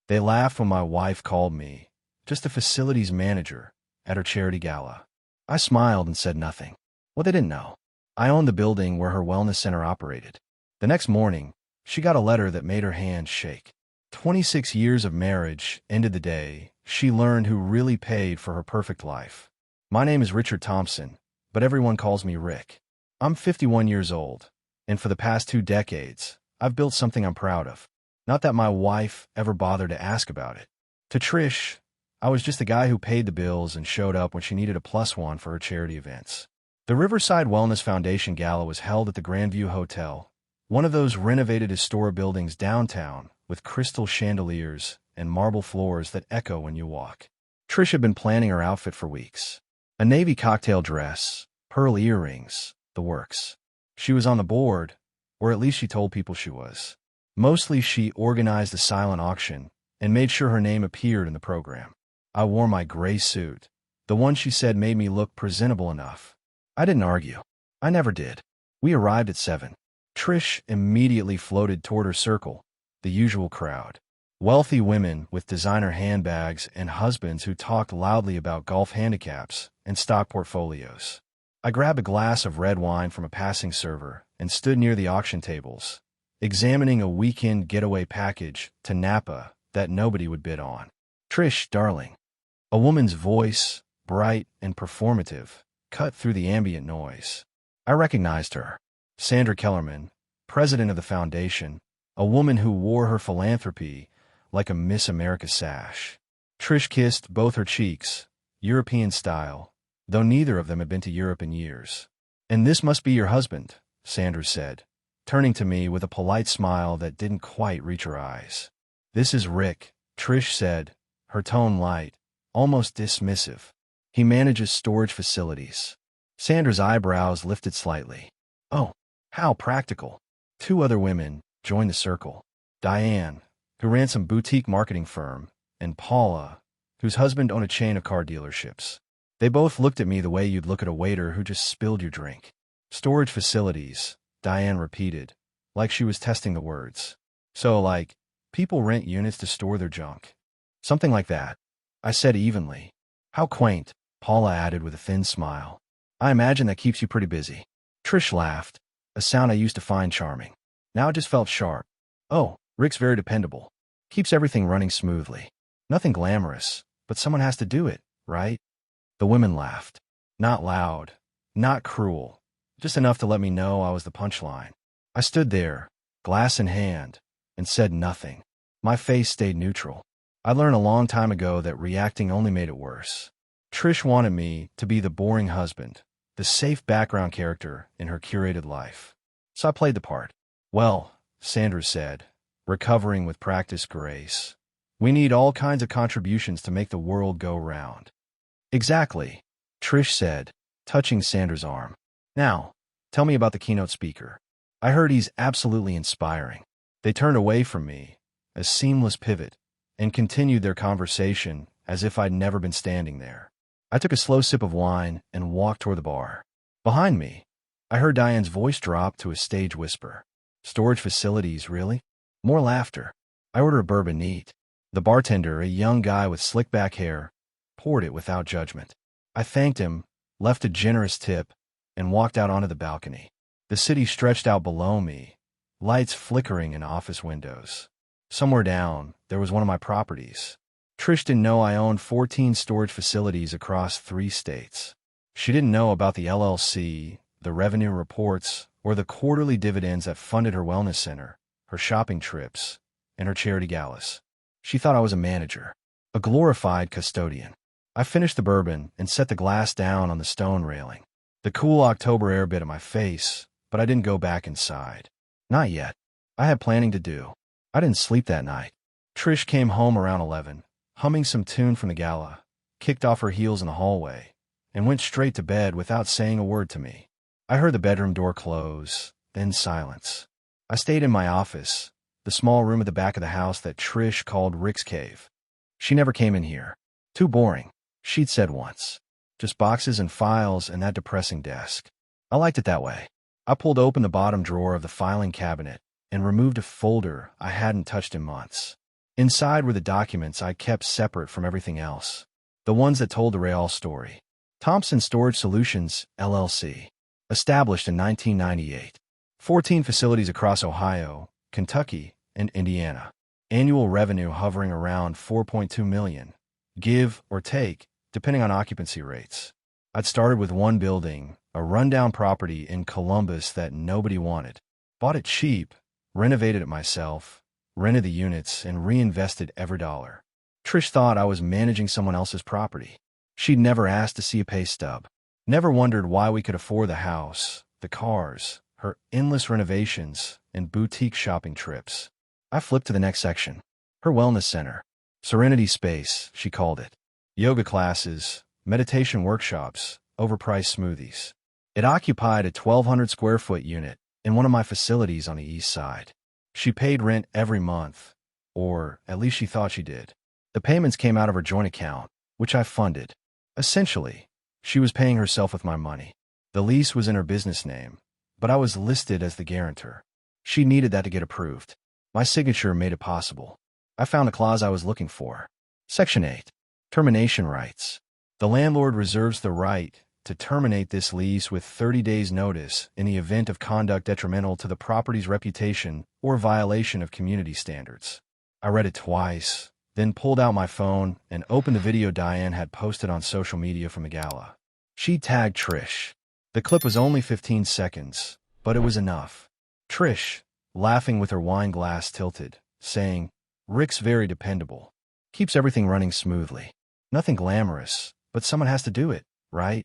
They laughed when my wife called me just a facilities manager at her charity gala. I smiled and said nothing. What they didn't know, I owned the building where her wellness center operated. The next morning, she got a letter that made her hands shake. 26 years of marriage ended the day she learned who really paid for her perfect life. My name is Richard Thompson, but everyone calls me Rick. I'm 51 years old, and for the past 2 decades, I've built something I'm proud of. Not that my wife ever bothered to ask about it. To Trish, I was just the guy who paid the bills and showed up when she needed a +1 for her charity events. The Riverside Wellness Foundation Gala was held at the Grandview Hotel, one of those renovated historic buildings downtown with crystal chandeliers and marble floors that echo when you walk. Trish had been planning her outfit for weeks. A navy cocktail dress, pearl earrings, the works. She was on the board, or at least she told people she was. Mostly she organized the silent auction and made sure her name appeared in the program. I wore my gray suit, the one she said made me look presentable enough. I didn't argue. I never did. We arrived at 7. Trish immediately floated toward her circle, the usual crowd. Wealthy women with designer handbags and husbands who talked loudly about golf handicaps and stock portfolios. I grabbed a glass of red wine from a passing server and stood near the auction tables, examining a weekend getaway package to Napa that nobody would bid on. Trish, darling. A woman's voice, bright and performative, cut through the ambient noise. I recognized her. Sandra Kellerman, president of the foundation, a woman who wore her philanthropy like a Miss America sash. Trish kissed both her cheeks, European style, though neither of them had been to Europe in years. "And this must be your husband," Sandra said, turning to me with a polite smile that didn't quite reach her eyes. "This is Rick," Trish said, her tone light, almost dismissive. "He manages storage facilities." Sandra's eyebrows lifted slightly. "Oh, how practical." 2 other women joined the circle. Diane, who ran some boutique marketing firm, and Paula, whose husband owned a chain of car dealerships. They both looked at me the way you'd look at a waiter who just spilled your drink. "Storage facilities," Diane repeated, like she was testing the words. "So, like, people rent units to store their junk." "Something like that," I said evenly. "How quaint," Paula added with a thin smile. "I imagine that keeps you pretty busy." Trish laughed, a sound I used to find charming. Now it just felt sharp. "Oh, Rick's very dependable. Keeps everything running smoothly. Nothing glamorous, but someone has to do it, right?" The women laughed. Not loud, not cruel, just enough to let me know I was the punchline. I stood there, glass in hand, and said nothing. My face stayed neutral. I learned a long time ago that reacting only made it worse. Trish wanted me to be the boring husband, the safe background character in her curated life. So I played the part. "Well," Sandra said, recovering with practiced grace, "we need all kinds of contributions to make the world go round." "Exactly," Trish said, touching Sandra's arm. "Now, tell me about the keynote speaker. I heard he's absolutely inspiring." They turned away from me, a seamless pivot, and continued their conversation as if I'd never been standing there. I took a slow sip of wine and walked toward the bar. Behind me, I heard Diane's voice drop to a stage whisper. "Storage facilities, really?" More laughter. I ordered a bourbon neat. The bartender, a young guy with slick back hair, poured it without judgment. I thanked him, left a generous tip, and walked out onto the balcony. The city stretched out below me, lights flickering in office windows. Somewhere down, there was one of my properties. Trish didn't know I owned 14 storage facilities across 3 states. She didn't know about the LLC, the revenue reports, or the quarterly dividends that funded her wellness center, her shopping trips, and her charity galas. She thought I was a manager, a glorified custodian. I finished the bourbon and set the glass down on the stone railing. The cool October air bit at my face, but I didn't go back inside. Not yet. I had planning to do. I didn't sleep that night. Trish came home around 11, humming some tune from the gala, kicked off her heels in the hallway, and went straight to bed without saying a word to me. I heard the bedroom door close, then silence. I stayed in my office, the small room at the back of the house that Trish called Rick's cave. She never came in here. "Too boring," she'd said once. "Just boxes and files and that depressing desk." I liked it that way. I pulled open the bottom drawer of the filing cabinet and removed a folder I hadn't touched in months. Inside were the documents I kept separate from everything else. The ones that told the real story. Thompson Storage Solutions, LLC. Established in 1998. 14 facilities across Ohio, Kentucky, and Indiana. Annual revenue hovering around $4.2 million. Give or take, depending on occupancy rates. I'd started with one building, a rundown property in Columbus that nobody wanted. Bought it cheap, renovated it myself, rented the units, and reinvested every dollar. Trish thought I was managing someone else's property. She'd never asked to see a pay stub. Never wondered why we could afford the house, the cars, her endless renovations, and boutique shopping trips. I flipped to the next section. Her wellness center. Serenity Space, she called it. Yoga classes, meditation workshops, overpriced smoothies. It occupied a 1,200 square foot unit in one of my facilities on the east side. She paid rent every month, or at least she thought she did. The payments came out of her joint account, which I funded. Essentially, she was paying herself with my money. The lease was in her business name, but I was listed as the guarantor. She needed that to get approved. My signature made it possible. I found the clause I was looking for. Section 8. Termination rights. The landlord reserves the right to terminate this lease with 30 days' notice in the event of conduct detrimental to the property's reputation or violation of community standards. I read it twice, then pulled out my phone and opened the video Diane had posted on social media from the gala. She tagged Trish. The clip was only 15 seconds, but it was enough. Trish, laughing with her wine glass tilted, saying, "Rick's very dependable. Keeps everything running smoothly. Nothing glamorous, but someone has to do it, right?"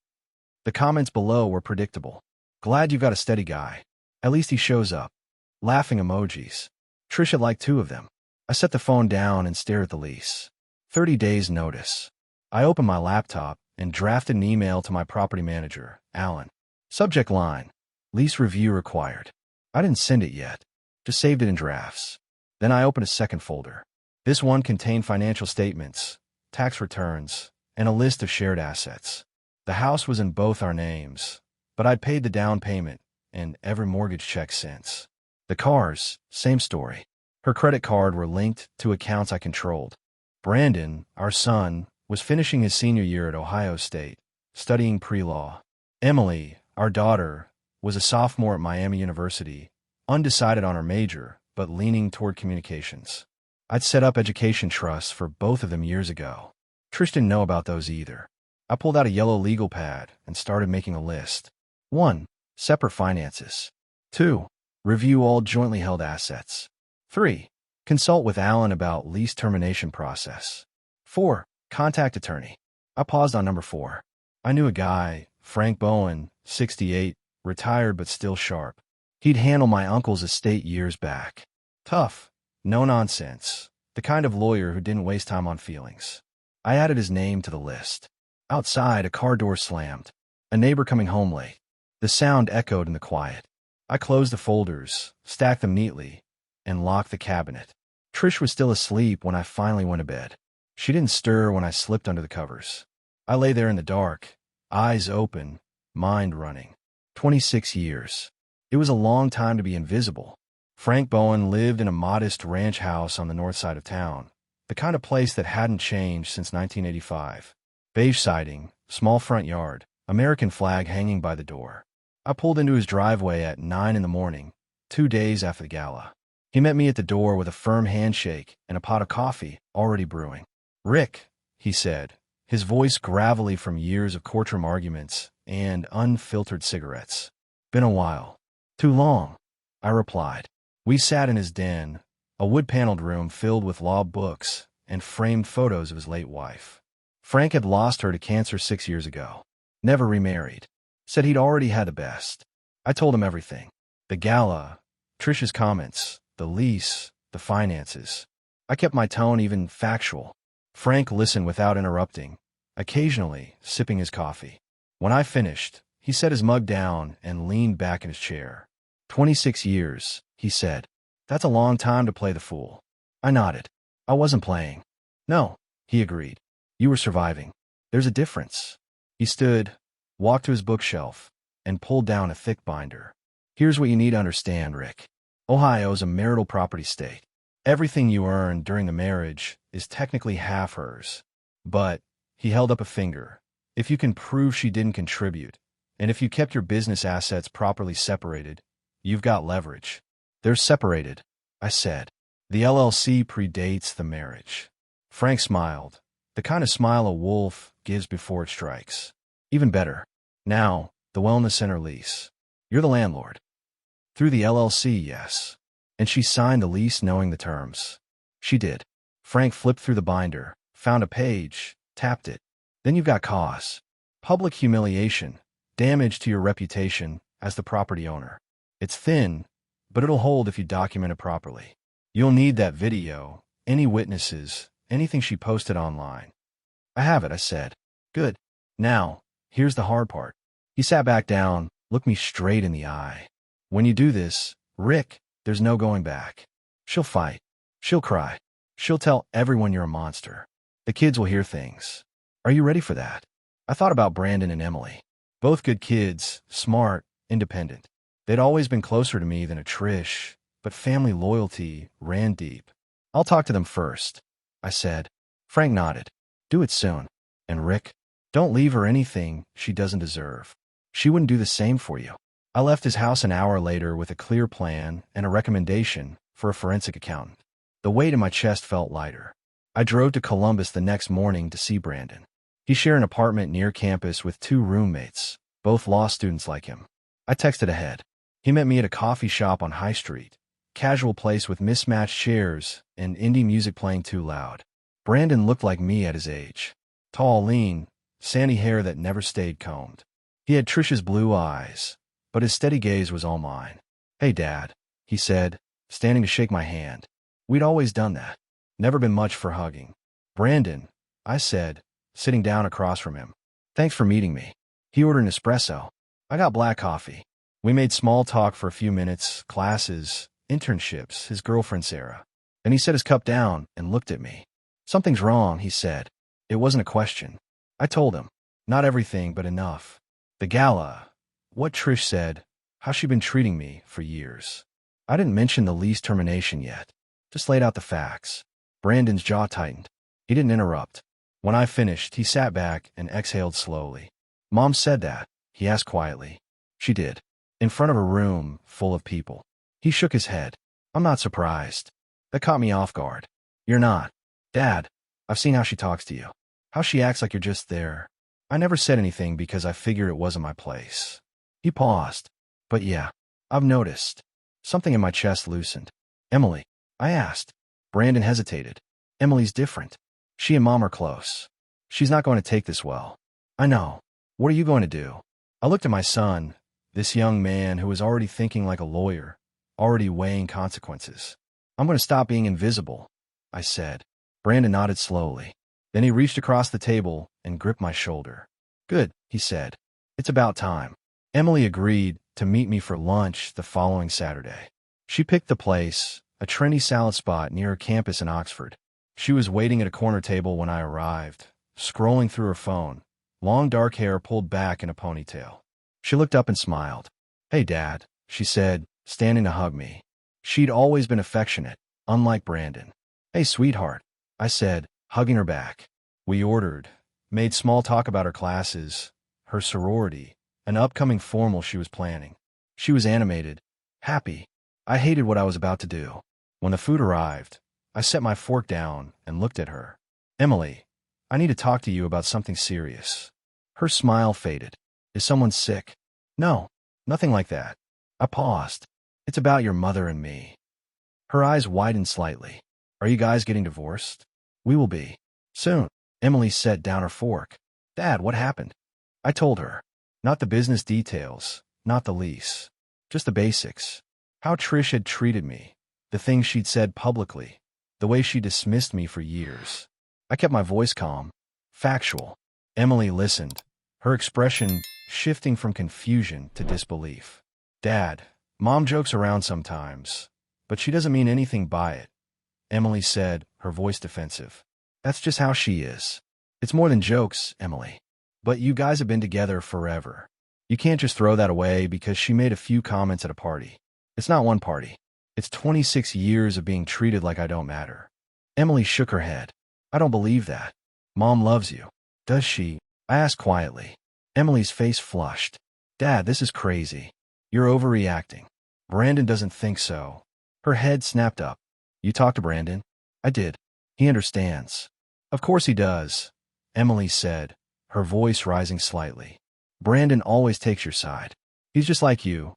The comments below were predictable. "Glad you've got a steady guy. At least he shows up." Laughing emojis. Trish had liked 2 of them. I set the phone down and stared at the lease. 30 days notice. I opened my laptop and drafted an email to my property manager, Alan. Subject line: lease review required. I didn't send it yet. Just saved it in drafts. Then I opened a second folder. This one contained financial statements, tax returns, and a list of shared assets. The house was in both our names, but I'd paid the down payment and every mortgage check since. The cars, same story. Her credit card were linked to accounts I controlled. Brandon, our son, was finishing his senior year at Ohio State, studying pre-law. Emily, our daughter, was a sophomore at Miami University, undecided on her major, but leaning toward communications. I'd set up education trusts for both of them years ago. Trish didn't know about those either. I pulled out a yellow legal pad and started making a list. 1. Separate finances. 2. Review all jointly held assets. 3. Consult with Alan about lease termination process. 4. Contact attorney. I paused on number 4. I knew a guy, Frank Bowen, 68, retired but still sharp. He'd handled my uncle's estate years back. Tough, no nonsense, the kind of lawyer who didn't waste time on feelings. I added his name to the list. Outside, a car door slammed. A neighbor coming home late. The sound echoed in the quiet. I closed the folders, stacked them neatly, and locked the cabinet. Trish was still asleep when I finally went to bed. She didn't stir when I slipped under the covers. I lay there in the dark, eyes open, mind running. 26 years. It was a long time to be invisible. Frank Bowen lived in a modest ranch house on the north side of town, the kind of place that hadn't changed since 1985. Beige siding, small front yard, American flag hanging by the door. I pulled into his driveway at 9 in the morning, 2 days after the gala. He met me at the door with a firm handshake and a pot of coffee already brewing. "Rick," he said, his voice gravelly from years of courtroom arguments and unfiltered cigarettes. "Been a while." "Too long," I replied. We sat in his den, a wood-paneled room filled with law books and framed photos of his late wife. Frank had lost her to cancer 6 years ago. Never remarried. Said he'd already had the best. I told him everything. The gala, Trish's comments, the lease, the finances. I kept my tone even factual. Frank listened without interrupting, occasionally sipping his coffee. When I finished, he set his mug down and leaned back in his chair. 26 years, he said. That's a long time to play the fool. I nodded. I wasn't playing. No, he agreed. You were surviving. There's a difference. He stood, walked to his bookshelf, and pulled down a thick binder. Here's what you need to understand, Rick. Ohio's a marital property state. Everything you earned during the marriage is technically half hers. But, he held up a finger, if you can prove she didn't contribute, and if you kept your business assets properly separated, you've got leverage. They're separated, I said. The LLC predates the marriage. Frank smiled, the kind of smile a wolf gives before it strikes. Even better. Now, the wellness center lease. You're the landlord. Through the LLC, yes. And she signed the lease knowing the terms. She did. Frank flipped through the binder, found a page, tapped it. Then you've got cause. Public humiliation, damage to your reputation as the property owner. It's thin, but it'll hold if you document it properly. You'll need that video, any witnesses, anything she posted online. I have it, I said. Good. Now, here's the hard part. He sat back down, looked me straight in the eye. When you do this, Rick, there's no going back. She'll fight. She'll cry. She'll tell everyone you're a monster. The kids will hear things. Are you ready for that? I thought about Brandon and Emily. Both good kids, smart, independent. They'd always been closer to me than a Trish, but family loyalty ran deep. I'll talk to them first, I said. Frank nodded. Do it soon. And Rick, don't leave her anything she doesn't deserve. She wouldn't do the same for you. I left his house an hour later with a clear plan and a recommendation for a forensic accountant. The weight in my chest felt lighter. I drove to Columbus the next morning to see Brandon. He shared an apartment near campus with 2 roommates, both law students like him. I texted ahead. He met me at a coffee shop on High Street, casual place with mismatched chairs and indie music playing too loud. Brandon looked like me at his age. Tall, lean, sandy hair that never stayed combed. He had Trish's blue eyes, but his steady gaze was all mine. Hey, Dad, he said, standing to shake my hand. We'd always done that. Never been much for hugging. Brandon, I said, sitting down across from him. Thanks for meeting me. He ordered an espresso. I got black coffee. We made small talk for a few minutes, classes, internships, his girlfriend Sarah. Then he set his cup down and looked at me. Something's wrong, he said. It wasn't a question. I told him. Not everything, but enough. The Gala. What Trish said. How she'd been treating me for years. I didn't mention the lease termination yet. Just laid out the facts. Brandon's jaw tightened. He didn't interrupt. When I finished, he sat back and exhaled slowly. Mom said that, he asked quietly. She did. In front of a room full of people. He shook his head. I'm not surprised. That caught me off guard. You're not. Dad, I've seen how she talks to you. How she acts like you're just there. I never said anything because I figured it wasn't my place. He paused. But yeah, I've noticed. Something in my chest loosened. Emily, I asked. Brandon hesitated. Emily's different. She and Mom are close. She's not going to take this well. I know. What are you going to do? I looked at my son, this young man who was already thinking like a lawyer, already weighing consequences. I'm going to stop being invisible, I said. Brandon nodded slowly. Then he reached across the table and gripped my shoulder. Good, he said. It's about time. Emily agreed to meet me for lunch the following Saturday. She picked the place, a trendy salad spot near her campus in Oxford. She was waiting at a corner table when I arrived, scrolling through her phone, long dark hair pulled back in a ponytail. She looked up and smiled. Hey, Dad, she said, standing to hug me. She'd always been affectionate, unlike Brandon. Hey, sweetheart, I said, hugging her back. We ordered, made small talk about her classes, her sorority, an upcoming formal she was planning. She was animated, happy. I hated what I was about to do. When the food arrived, I set my fork down and looked at her. Emily, I need to talk to you about something serious. Her smile faded. Is someone sick? No, nothing like that. I paused. It's about your mother and me. Her eyes widened slightly. Are you guys getting divorced? We will be. Soon. Emily set down her fork. Dad, what happened? I told her. Not the business details, not the lease. Just the basics. How Trish had treated me. The things she'd said publicly. The way she dismissed me for years. I kept my voice calm. Factual. Emily listened, her expression shifting from confusion to disbelief. Dad, Mom jokes around sometimes, but she doesn't mean anything by it. Emily said, her voice defensive. That's just how she is. It's more than jokes, Emily. But you guys have been together forever. You can't just throw that away because she made a few comments at a party. It's not one party. It's 26 years of being treated like I don't matter. Emily shook her head. I don't believe that. Mom loves you. Does she? I asked quietly. Emily's face flushed. Dad, this is crazy. You're overreacting. Brandon doesn't think so. Her head snapped up. You talked to Brandon? I did. He understands. Of course he does, Emily said, her voice rising slightly. Brandon always takes your side. He's just like you,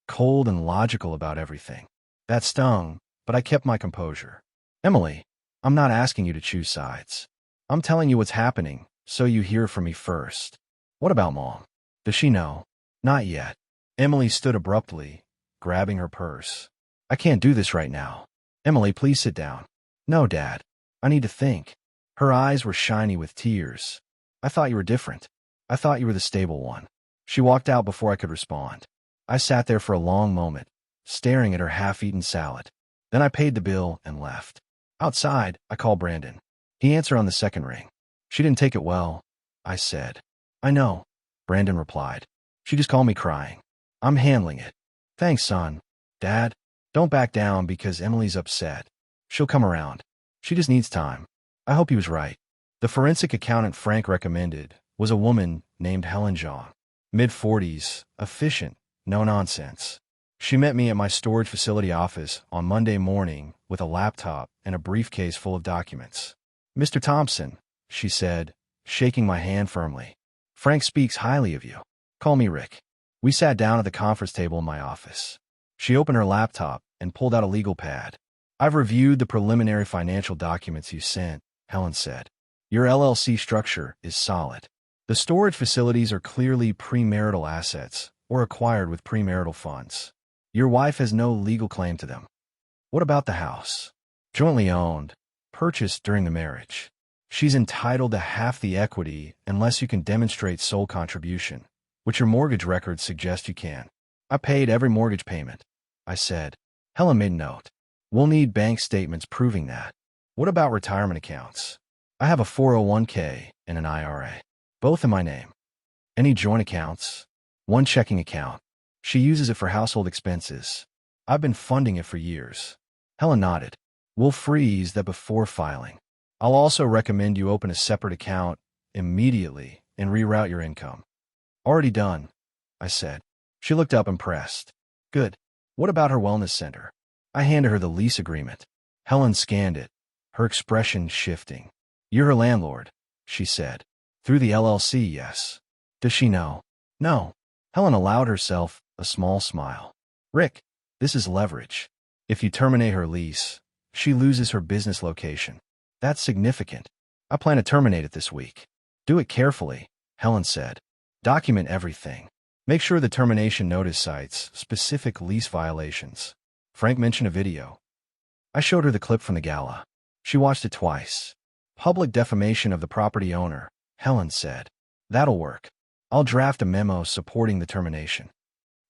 cold and logical about everything. That stung, but I kept my composure. Emily, I'm not asking you to choose sides. I'm telling you what's happening, so you hear from me first. What about Mom? Does she know? Not yet. Emily stood abruptly, grabbing her purse. I can't do this right now. Emily, please sit down. No, Dad. I need to think. Her eyes were shiny with tears. I thought you were different. I thought you were the stable one. She walked out before I could respond. I sat there for a long moment, staring at her half-eaten salad. Then I paid the bill and left. Outside, I called Brandon. He answered on the second ring. She didn't take it well, I said. I know, Brandon replied. She just called me crying. I'm handling it. Thanks, son. Dad, don't back down because Emily's upset. She'll come around. She just needs time. I hope he was right. The forensic accountant Frank recommended was a woman named Helen Zhang. Mid-40s, efficient, no nonsense. She met me at my storage facility office on Monday morning with a laptop and a briefcase full of documents. Mr. Thompson, she said, shaking my hand firmly. Frank speaks highly of you. Call me Rick. We sat down at the conference table in my office. She opened her laptop and pulled out a legal pad. I've reviewed the preliminary financial documents you sent, Helen said. Your LLC structure is solid. The storage facilities are clearly premarital assets or acquired with premarital funds. Your wife has no legal claim to them. What about the house? Jointly owned, purchased during the marriage. She's entitled to half the equity unless you can demonstrate sole contribution, which your mortgage records suggest you can. I paid every mortgage payment, I said. Helen made note. We'll need bank statements proving that. What about retirement accounts? I have a 401k and an IRA, both in my name. Any joint accounts? One checking account. She uses it for household expenses. I've been funding it for years. Helen nodded. We'll freeze that before filing. I'll also recommend you open a separate account immediately and reroute your income. Already done, I said. She looked up impressed. Good. What about her wellness center? I handed her the lease agreement. Helen scanned it, her expression shifting. You're her landlord, she said. Through the LLC, yes. Does she know? No. Helen allowed herself a small smile. Rick, this is leverage. If you terminate her lease, she loses her business location. That's significant. I plan to terminate it this week. Do it carefully, Helen said. Document everything. Make sure the termination notice cites specific lease violations. Frank mentioned a video. I showed her the clip from the Gala. She watched it twice. Public defamation of the property owner, Helen said. That'll work. I'll draft a memo supporting the termination.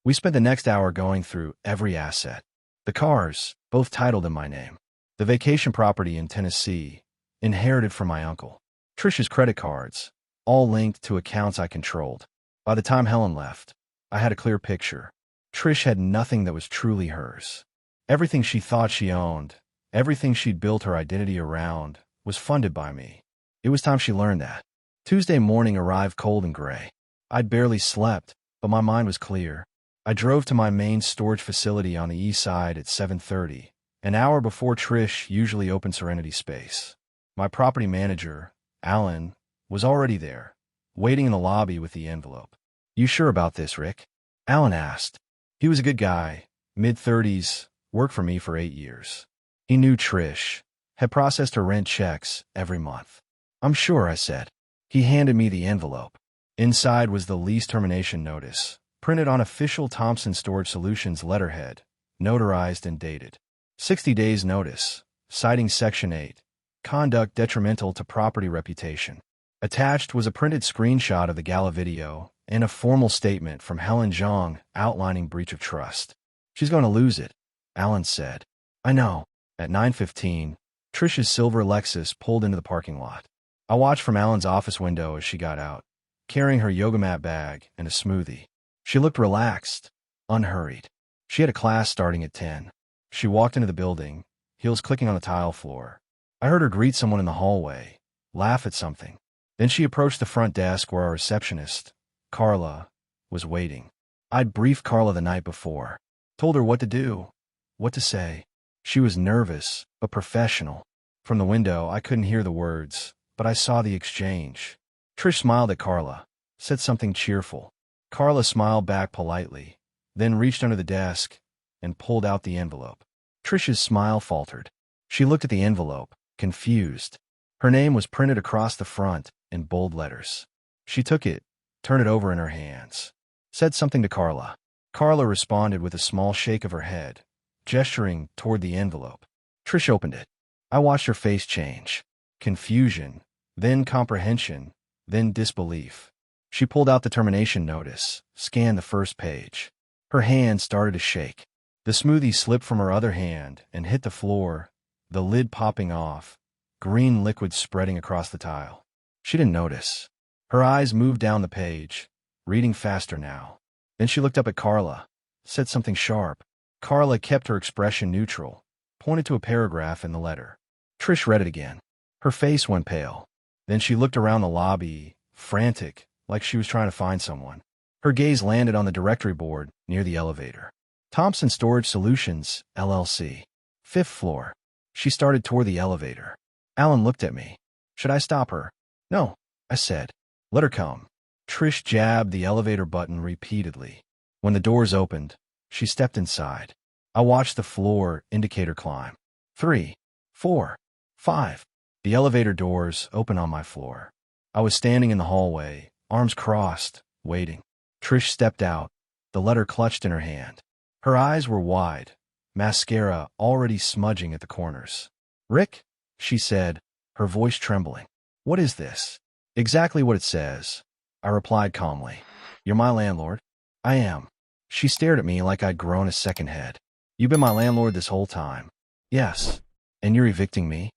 We spent the next hour going through every asset. The cars, both titled in my name. The vacation property in Tennessee, inherited from my uncle. Trish's credit cards, all linked to accounts I controlled. By the time Helen left, I had a clear picture. Trish had nothing that was truly hers. Everything she thought she owned, everything she'd built her identity around, was funded by me. It was time she learned that. Tuesday morning arrived cold and gray. I'd barely slept, but my mind was clear. I drove to my main storage facility on the east side at 7:30, an hour before Trish usually opened Serenity Space. My property manager, Alan, was already there, waiting in the lobby with the envelope. You sure about this, Rick? Alan asked. He was a good guy, mid-30s, worked for me for 8 years. He knew Trish, had processed her rent checks every month. I'm sure, I said. He handed me the envelope. Inside was the lease termination notice, printed on official Thompson Storage Solutions letterhead, notarized and dated. 60 days notice, citing Section 8, conduct detrimental to property reputation. Attached was a printed screenshot of the Gala video and a formal statement from Helen Zhang outlining breach of trust. She's going to lose it, Alan said. I know. At 9:15, Trish's silver Lexus pulled into the parking lot. I watched from Alan's office window as she got out, carrying her yoga mat bag and a smoothie. She looked relaxed, unhurried. She had a class starting at 10. She walked into the building, heels clicking on the tile floor. I heard her greet someone in the hallway, laugh at something. Then she approached the front desk where our receptionist, Carla, was waiting. I'd briefed Carla the night before, told her what to do, what to say. She was nervous, but professional. From the window, I couldn't hear the words, but I saw the exchange. Trish smiled at Carla, said something cheerful. Carla smiled back politely, then reached under the desk and pulled out the envelope. Trish's smile faltered. She looked at the envelope, confused. Her name was printed across the front in bold letters. She took it, turned it over in her hands, said something to Carla. Carla responded with a small shake of her head, gesturing toward the envelope. Trish opened it. I watched her face change. Confusion, then comprehension, then disbelief. She pulled out the termination notice, scanned the first page. Her hand started to shake. The smoothie slipped from her other hand and hit the floor, the lid popping off, green liquid spreading across the tile. She didn't notice. Her eyes moved down the page, reading faster now. Then she looked up at Carla, said something sharp. Carla kept her expression neutral, pointed to a paragraph in the letter. Trish read it again. Her face went pale. Then she looked around the lobby, frantic, like she was trying to find someone. Her gaze landed on the directory board near the elevator. Thompson Storage Solutions, LLC. 5th floor. She started toward the elevator. Alan looked at me. Should I stop her? No, I said. Let her come. Trish jabbed the elevator button repeatedly. When the doors opened, she stepped inside. I watched the floor indicator climb. 3, 4, 5. The elevator doors opened on my floor. I was standing in the hallway, arms crossed, waiting. Trish stepped out, the letter clutched in her hand. Her eyes were wide, mascara already smudging at the corners. Rick, she said, her voice trembling. What is this? Exactly what it says, I replied calmly. You're my landlord? I am. She stared at me like I'd grown a second head. You've been my landlord this whole time. Yes. And you're evicting me?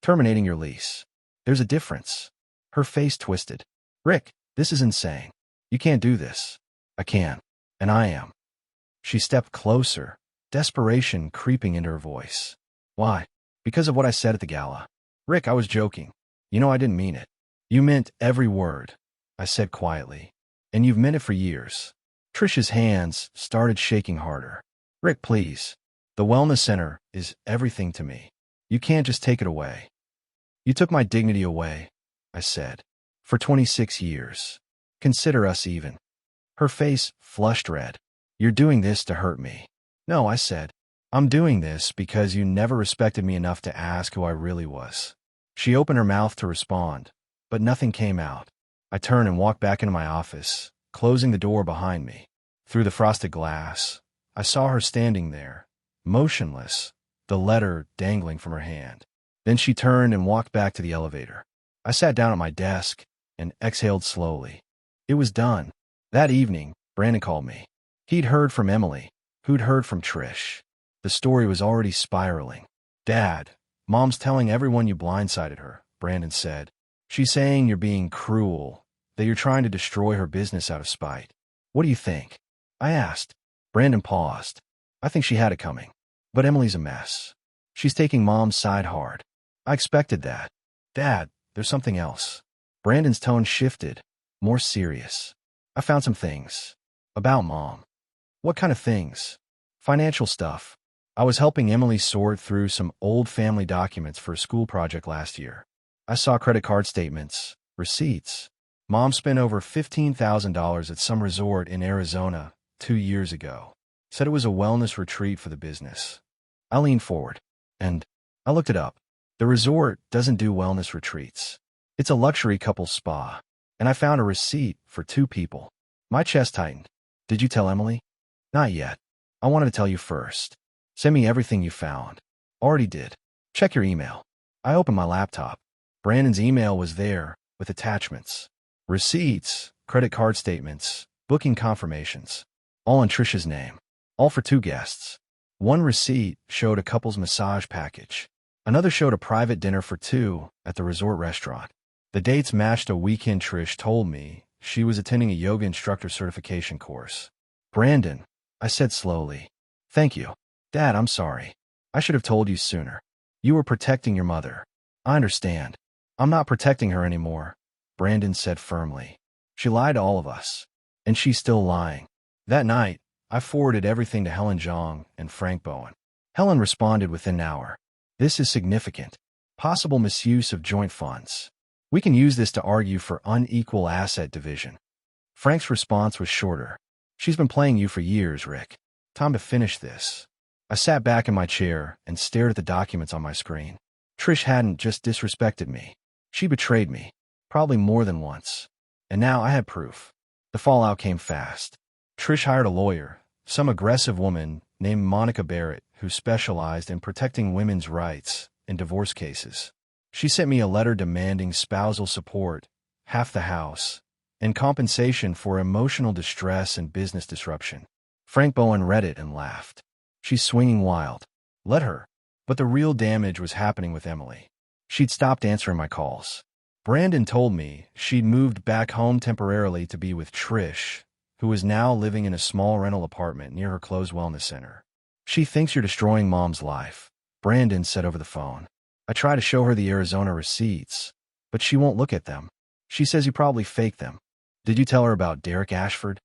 Terminating your lease. There's a difference. Her face twisted. Rick, this is insane. You can't do this. I can. And I am. She stepped closer, desperation creeping into her voice. Why? Because of what I said at the gala. Rick, I was joking. You know I didn't mean it. You meant every word, I said quietly. And you've meant it for years. Trish's hands started shaking harder. Rick, please. The wellness center is everything to me. You can't just take it away. You took my dignity away, I said. For 26 years. Consider us even. Her face flushed red. You're doing this to hurt me. No, I said. I'm doing this because you never respected me enough to ask who I really was. She opened her mouth to respond, but nothing came out. I turned and walked back into my office, closing the door behind me. Through the frosted glass, I saw her standing there, motionless, the letter dangling from her hand. Then she turned and walked back to the elevator. I sat down at my desk and exhaled slowly. It was done. That evening, Brandon called me. He'd heard from Emily, who'd heard from Trish. The story was already spiraling. Dad, Mom's telling everyone you blindsided her, Brandon said. She's saying you're being cruel, that you're trying to destroy her business out of spite. What do you think? I asked. Brandon paused. I think she had it coming. But Emily's a mess. She's taking Mom's side hard. I expected that. Dad, there's something else. Brandon's tone shifted, more serious. I found some things. About Mom. What kind of things? Financial stuff. I was helping Emily sort through some old family documents for a school project last year. I saw credit card statements, receipts. Mom spent over $15,000 at some resort in Arizona 2 years ago. Said it was a wellness retreat for the business. I leaned forward, and I looked it up. The resort doesn't do wellness retreats. It's a luxury couples spa, and I found a receipt for 2 people. My chest tightened. Did you tell Emily? Not yet. I wanted to tell you first. Send me everything you found. Already did. Check your email. I opened my laptop. Brandon's email was there, with attachments. Receipts, credit card statements, booking confirmations. All in Trish's name. All for 2 guests. One receipt showed a couple's massage package. Another showed a private dinner for 2 at the resort restaurant. The dates matched a weekend Trish told me she was attending a yoga instructor certification course. Brandon, I said slowly. Thank you. Dad, I'm sorry. I should have told you sooner. You were protecting your mother. I understand. I'm not protecting her anymore, Brandon said firmly. She lied to all of us. And she's still lying. That night, I forwarded everything to Helen Zhang and Frank Bowen. Helen responded within an hour. This is significant. Possible misuse of joint funds. We can use this to argue for unequal asset division. Frank's response was shorter. She's been playing you for years, Rick. Time to finish this. I sat back in my chair and stared at the documents on my screen. Trish hadn't just disrespected me. She betrayed me. Probably more than once. And now I had proof. The fallout came fast. Trish hired a lawyer, some aggressive woman named Monica Barrett, who specialized in protecting women's rights in divorce cases. She sent me a letter demanding spousal support, half the house, and compensation for emotional distress and business disruption. Frank Bowen read it and laughed. She's swinging wild. Let her. But the real damage was happening with Emily. She'd stopped answering my calls. Brandon told me she'd moved back home temporarily to be with Trish, who is now living in a small rental apartment near her closed wellness center. She thinks you're destroying Mom's life, Brandon said over the phone. I try to show her the Arizona receipts, but she won't look at them. She says you probably faked them. Did you tell her about Derek Ashford?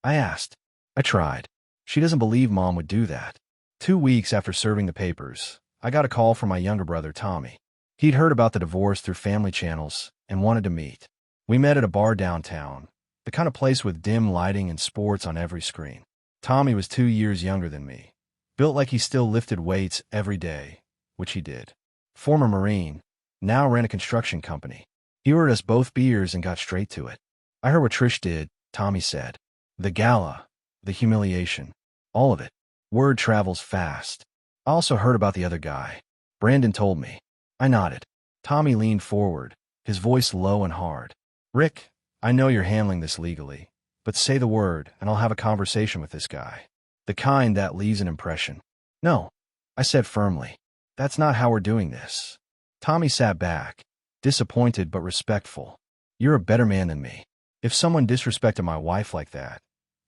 I asked. I tried. She doesn't believe Mom would do that. 2 weeks after serving the papers, I got a call from my younger brother, Tommy. He'd heard about the divorce through family channels and wanted to meet. We met at a bar downtown, the kind of place with dim lighting and sports on every screen. Tommy was 2 years younger than me, built like he still lifted weights every day, which he did. Former Marine, now ran a construction company. He ordered us both beers and got straight to it. I heard what Trish did, Tommy said. The Gala, the humiliation, all of it. Word travels fast. I also heard about the other guy. Brandon told me. I nodded. Tommy leaned forward, his voice low and hard. Rick, I know you're handling this legally, but say the word and I'll have a conversation with this guy. The kind that leaves an impression. No, I said firmly. That's not how we're doing this. Tommy sat back, disappointed but respectful. You're a better man than me. If someone disrespected my wife like that,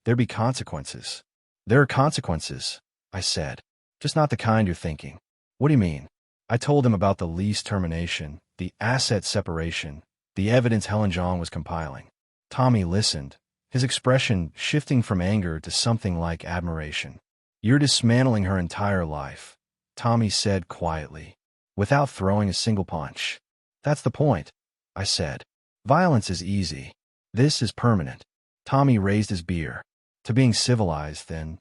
there'd be consequences. There are consequences, I said. Just not the kind you're thinking. What do you mean? I told him about the lease termination, the asset separation, the evidence Helen Zhang was compiling. Tommy listened, his expression shifting from anger to something like admiration. You're dismantling her entire life, Tommy said quietly, without throwing a single punch. That's the point, I said. Violence is easy. This is permanent. Tommy raised his beer. To being civilized, then.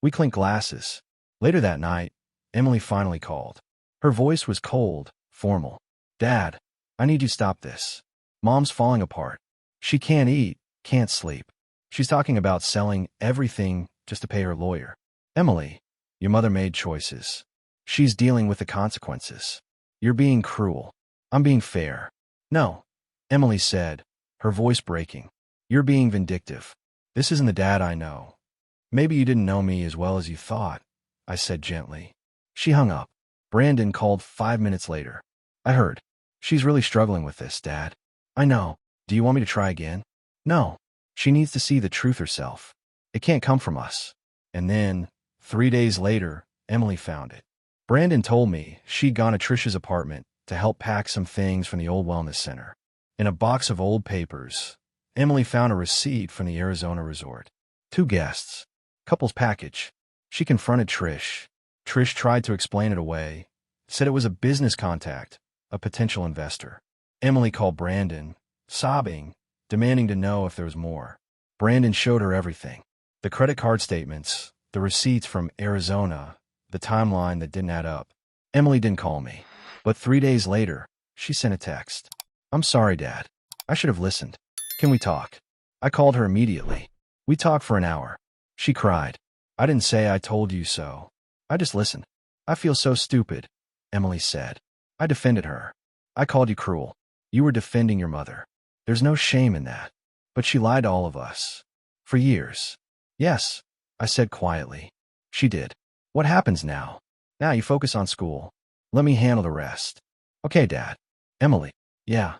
We clinked glasses. Later that night, Emily finally called. Her voice was cold, formal. Dad, I need you to stop this. Mom's falling apart. She can't eat, can't sleep. She's talking about selling everything just to pay her lawyer. Emily, your mother made choices. She's dealing with the consequences. You're being cruel. I'm being fair. No, Emily said, her voice breaking. You're being vindictive. This isn't the dad I know. Maybe you didn't know me as well as you thought, I said gently. She hung up. Brandon called 5 minutes later. I heard. She's really struggling with this, Dad. I know. Do you want me to try again? No. She needs to see the truth herself. It can't come from us. And then, 3 days later, Emily found it. Brandon told me she'd gone to Trish's apartment to help pack some things from the old wellness center. In a box of old papers, Emily found a receipt from the Arizona resort. 2 guests. Couple's package. She confronted Trish. Trish tried to explain it away, said it was a business contact, a potential investor. Emily called Brandon, sobbing, demanding to know if there was more. Brandon showed her everything. The credit card statements, the receipts from Arizona, the timeline that didn't add up. Emily didn't call me. But 3 days later, she sent a text. I'm sorry, Dad. I should have listened. Can we talk? I called her immediately. We talked for an hour. She cried. I didn't say I told you so. I just listened. I feel so stupid, Emily said. I defended her. I called you cruel. You were defending your mother. There's no shame in that. But she lied to all of us. For years. Yes, I said quietly. She did. What happens now? Now you focus on school. Let me handle the rest. Okay, Dad. Emily. Yeah.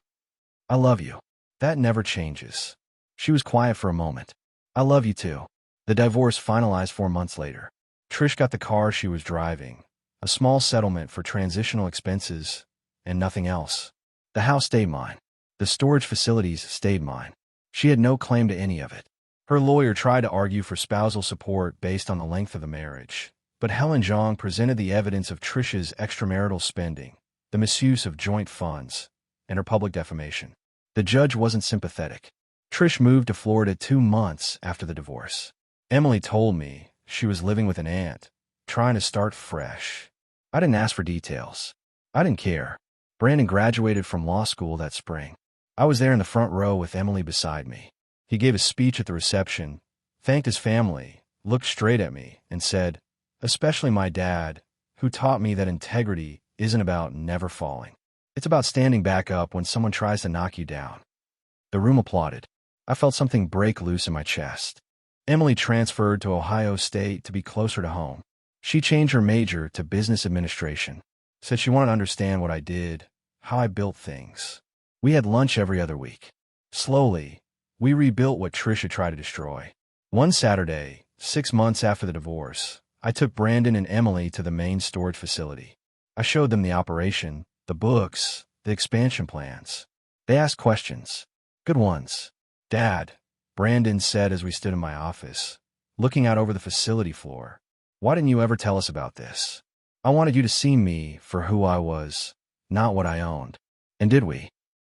I love you. That never changes. She was quiet for a moment. I love you too. The divorce finalized 4 months later. Trish got the car she was driving, a small settlement for transitional expenses, and nothing else. The house stayed mine. The storage facilities stayed mine. She had no claim to any of it. Her lawyer tried to argue for spousal support based on the length of the marriage, but Helen Zhang presented the evidence of Trisha's extramarital spending, the misuse of joint funds, and her public defamation. The judge wasn't sympathetic. Trish moved to Florida 2 months after the divorce. Emily told me she was living with an aunt, trying to start fresh. I didn't ask for details. I didn't care. Brandon graduated from law school that spring. I was there in the front row with Emily beside me. He gave a speech at the reception, thanked his family, looked straight at me, and said, "Especially my dad, who taught me that integrity isn't about never falling. It's about standing back up when someone tries to knock you down." The room applauded. I felt something break loose in my chest. Emily transferred to Ohio State to be closer to home. She changed her major to business administration. Said she wanted to understand what I did, how I built things. We had lunch every other week. Slowly, we rebuilt what Trisha tried to destroy. One Saturday, 6 months after the divorce, I took Brandon and Emily to the main storage facility. I showed them the operation, the books, the expansion plans. They asked questions. Good ones. "Dad," Brandon said as we stood in my office, looking out over the facility floor, "why didn't you ever tell us about this? I wanted you to see me for who I was, not what I owned." "And did we?"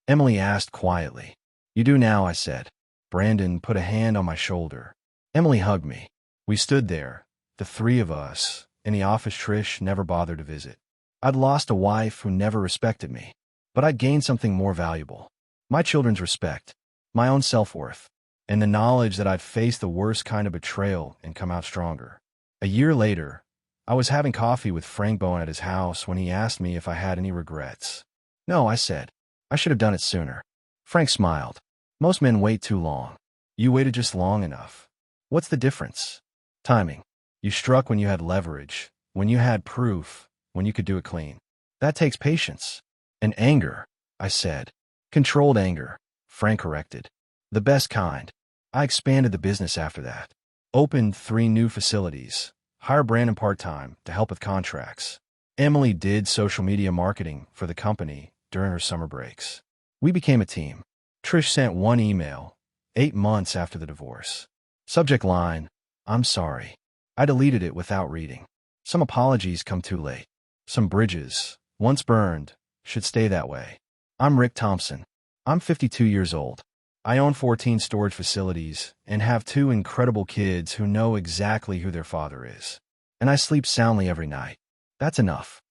Emily asked quietly. "You do now," I said. Brandon put a hand on my shoulder. Emily hugged me. We stood there, the three of us, in the office Trish never bothered to visit. I'd lost a wife who never respected me, but I'd gained something more valuable. My children's respect, my own self-worth, and the knowledge that I'd faced the worst kind of betrayal and come out stronger. A year later, I was having coffee with Frank Bowen at his house when he asked me if I had any regrets. "No," I said. "I should have done it sooner." Frank smiled. "Most men wait too long. You waited just long enough. What's the difference? Timing. You struck when you had leverage, when you had proof, when you could do it clean. That takes patience. And anger," I said. "Controlled anger," Frank corrected. "The best kind." I expanded the business after that. Opened 3 new facilities. Hired Brandon part-time to help with contracts. Emily did social media marketing for the company during her summer breaks. We became a team. Trish sent one email, 8 months after the divorce. Subject line, "I'm sorry." I deleted it without reading. Some apologies come too late. Some bridges, once burned, should stay that way. I'm Rick Thompson. I'm 52 years old. I own 14 storage facilities and have 2 incredible kids who know exactly who their father is. And I sleep soundly every night. That's enough.